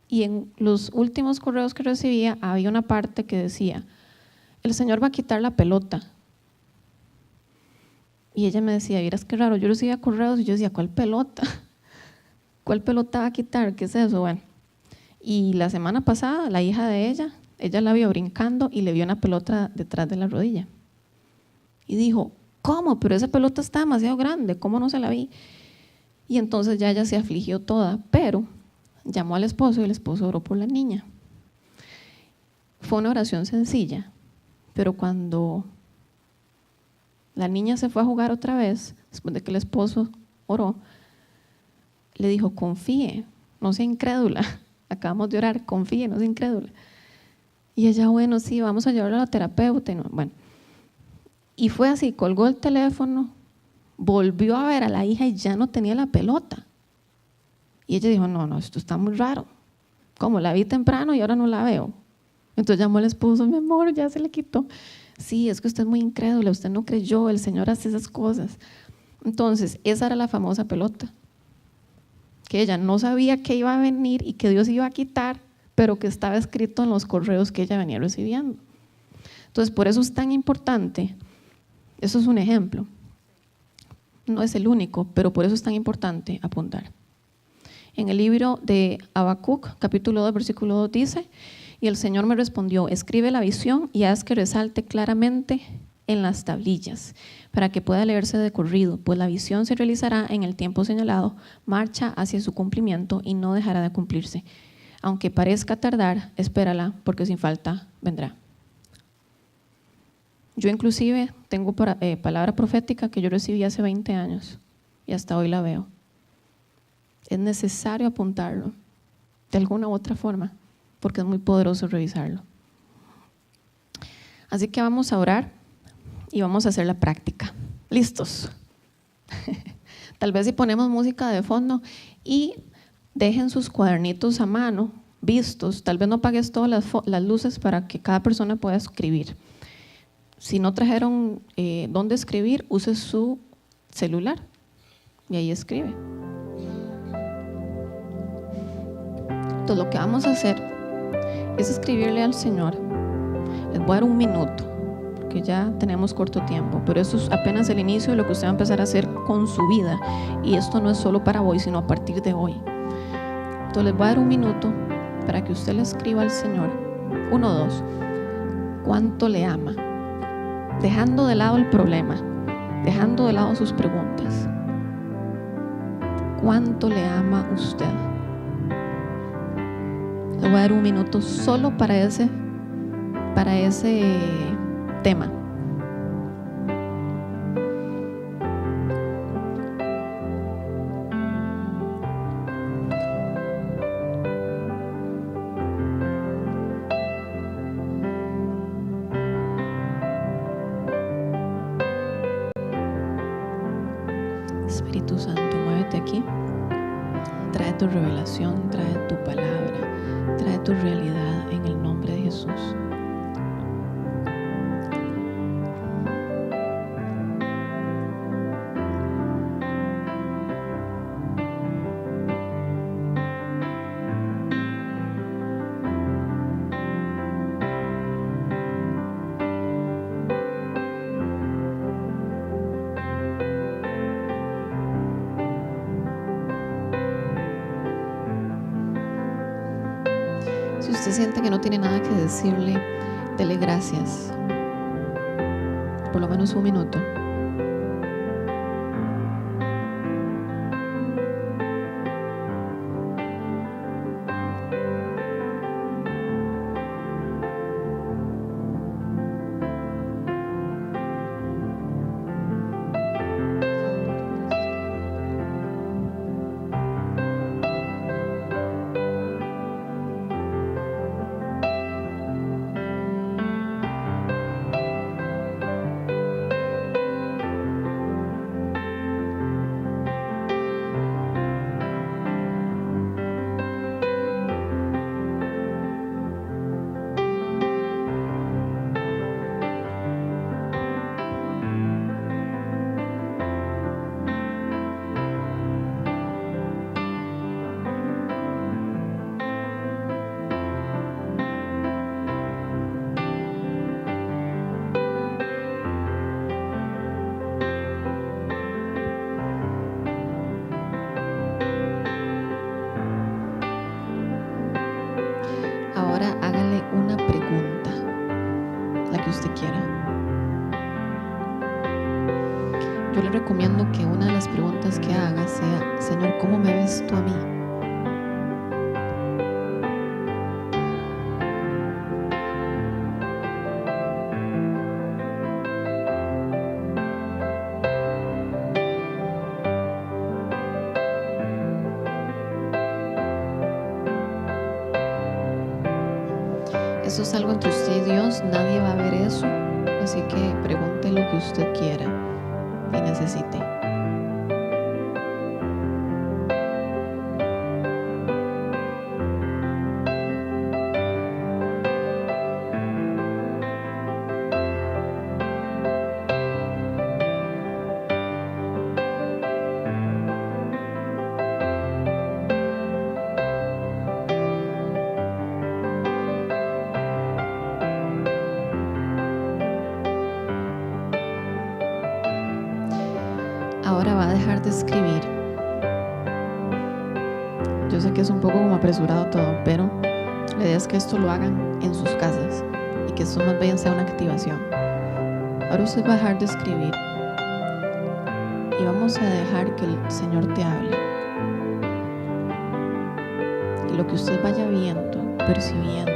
Y en los últimos correos que recibía había una parte que decía, el Señor va a quitar la pelota. Y ella me decía, vieras qué raro, yo recibía correos y yo decía, ¿cuál pelota? ¿Cuál pelota va a quitar? ¿Qué es eso? Bueno, y la semana pasada la hija de ella la vio brincando y le vio una pelota detrás de la rodilla. Y dijo, ¿cómo? Pero esa pelota está demasiado grande, ¿cómo no se la vi? Y entonces ya ella se afligió toda, pero llamó al esposo y el esposo oró por la niña. Fue una oración sencilla, pero cuando la niña se fue a jugar otra vez, después de que el esposo oró, le dijo, confíe, no sea incrédula, acabamos de orar, confíe, no sea incrédula. Y ella, bueno, sí, vamos a llevarla a la terapeuta. Bueno, y fue así, colgó el teléfono, volvió a ver a la hija y ya no tenía la pelota. Y ella dijo, no, esto está muy raro. Como la vi temprano y ahora no la veo. Entonces llamó al esposo, mi amor, ya se le quitó. Sí, es que usted es muy incrédula, usted no creyó, el Señor hace esas cosas. Entonces, esa era la famosa pelota que ella no sabía que iba a venir y que Dios iba a quitar, pero que estaba escrito en los correos que ella venía recibiendo. Entonces, por eso es tan importante, eso es un ejemplo, no es el único, pero por eso es tan importante apuntar. En el libro de Habacuc, capítulo 2, versículo 2 dice: y el Señor me respondió, escribe la visión y haz que resalte claramente en las tablillas, para que pueda leerse de corrido, pues la visión se realizará en el tiempo señalado, marcha hacia su cumplimiento y no dejará de cumplirse. Aunque parezca tardar, espérala, porque sin falta vendrá. Yo inclusive tengo palabra profética que yo recibí hace 20 años y hasta hoy la veo. Es necesario apuntarlo de alguna u otra forma, porque es muy poderoso revisarlo. Así que vamos a orar y vamos a hacer la práctica. ¿Listos? Tal vez si ponemos música de fondo y dejen sus cuadernitos a mano, vistos, tal vez no apagues todas las luces para que cada persona pueda escribir. Si no trajeron dónde escribir, use su celular y ahí escribe. Entonces lo que vamos a hacer es escribirle al Señor. Les voy a dar un minuto, porque ya tenemos corto tiempo, pero eso es apenas el inicio de lo que usted va a empezar a hacer con su vida. Y esto no es solo para hoy, sino a partir de hoy. Entonces les voy a dar un minuto para que usted le escriba al Señor. 1, 2. ¿Cuánto le ama? Dejando de lado el problema, dejando de lado sus preguntas. ¿Cuánto le ama usted? Le voy a dar un minuto solo para ese tema. Espíritu Santo, muévete aquí. Trae tu revelación, trae tu palabra, trae tu realidad en el nombre de Jesús. Si usted siente que no tiene nada que decirle, dele gracias. Por lo menos un minuto. Ahora hágale una pregunta, la que usted quiera. Yo le recomiendo que una de las preguntas que haga sea: Señor, ¿cómo me ves tú a mí? Eso es algo entre usted y Dios, nadie va a ver eso, así que pregunte lo que usted quiera y necesite. escribir. Yo sé que es un poco como apresurado todo, pero la idea es que esto lo hagan en sus casas y que esto más bien sea una activación. Ahora usted va a dejar de escribir y vamos a dejar que el Señor te hable. Y lo que usted vaya viendo, percibiendo,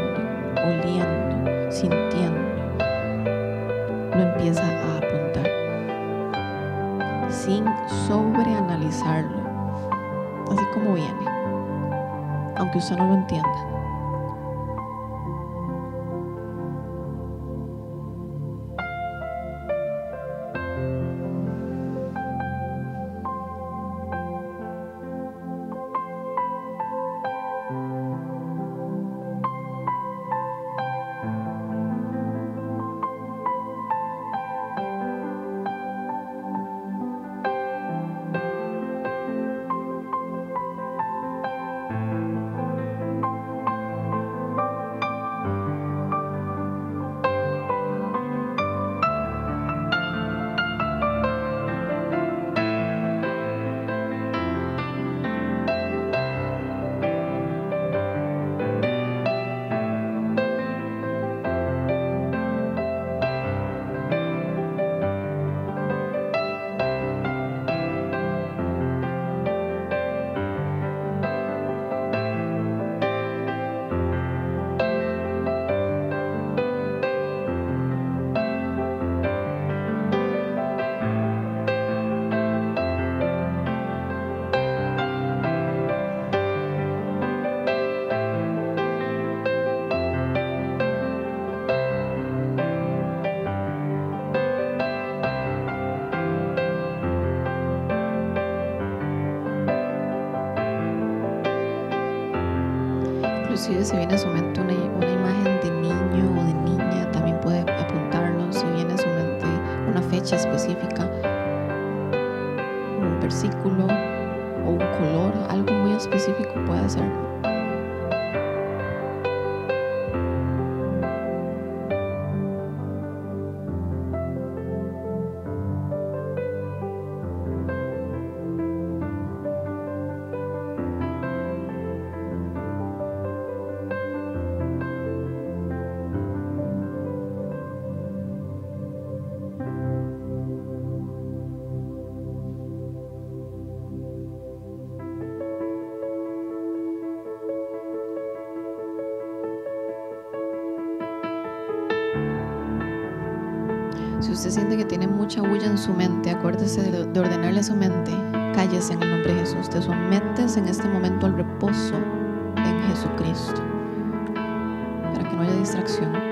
oliendo, sintiendo, lo empieza a apuntar sin sobreanalizarlo, así como viene, aunque usted no lo entienda. Inclusive si viene a su mente una imagen de niño o de niña, también puede apuntarlo. Si viene a su mente una fecha específica, un versículo o un color, algo muy específico puede hacerlo. Si usted siente que tiene mucha bulla en su mente, acuérdese de ordenarle a su mente: cállese en el nombre de Jesús. Te sometes en este momento al reposo en Jesucristo, para que no haya distracción.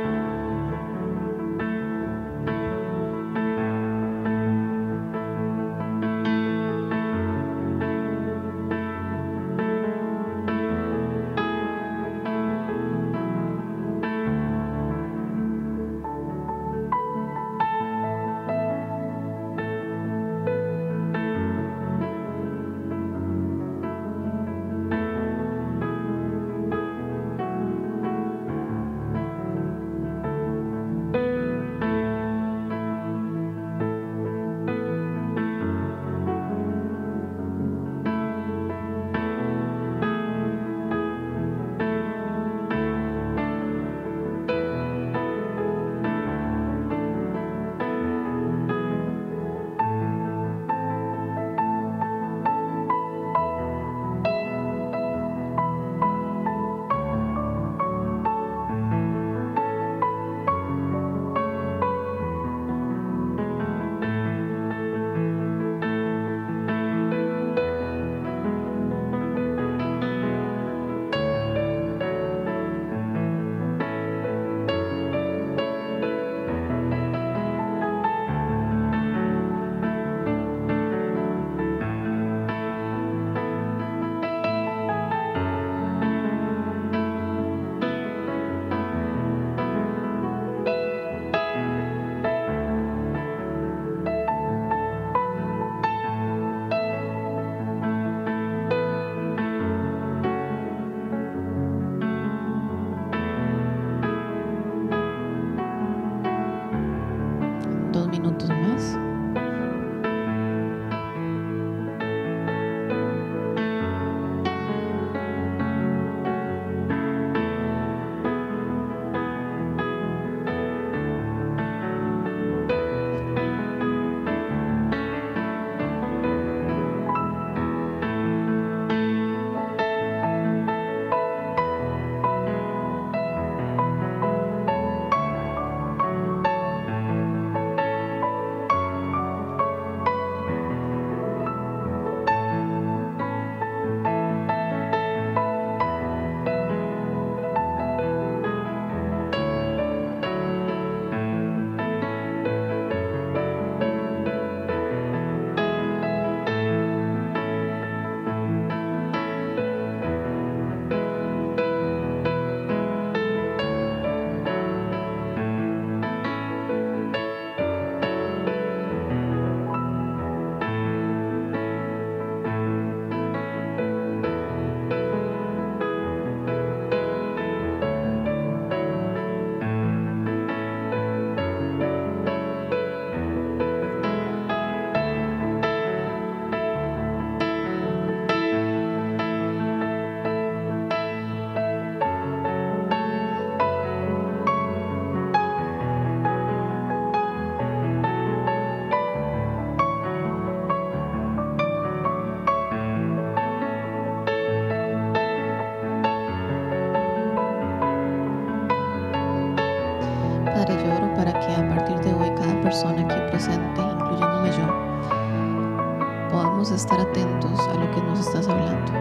atentamos a lo que nos estás hablando.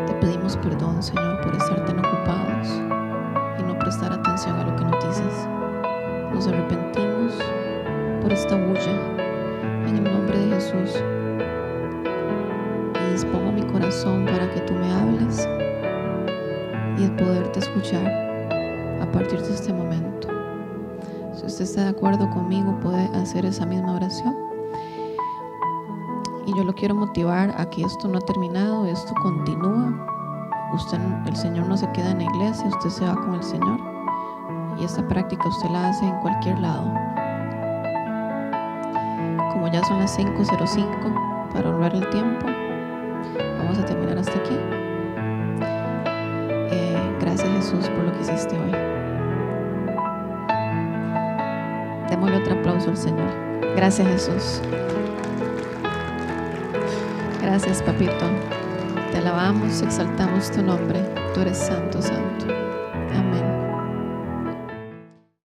Te pedimos perdón, Señor, por estar tan ocupados y no prestar atención a lo que nos dices. Nos arrepentimos por esta bulla en el nombre de Jesús. Y dispongo mi corazón para que tú me hables y el poderte escuchar a partir de este momento. Si usted está de acuerdo conmigo, puede hacer esa misma oración. Y yo lo quiero motivar a que esto no ha terminado, esto continúa. El Señor no se queda en la iglesia, usted se va con el Señor. Y esta práctica usted la hace en cualquier lado. Como ya son las 5:05, para honrar el tiempo, vamos a terminar hasta aquí. Gracias, Jesús, por lo que hiciste hoy. Démosle otro aplauso al Señor. Gracias, Jesús. Gracias, papito. Te alabamos, exaltamos tu nombre. Tú eres santo, santo.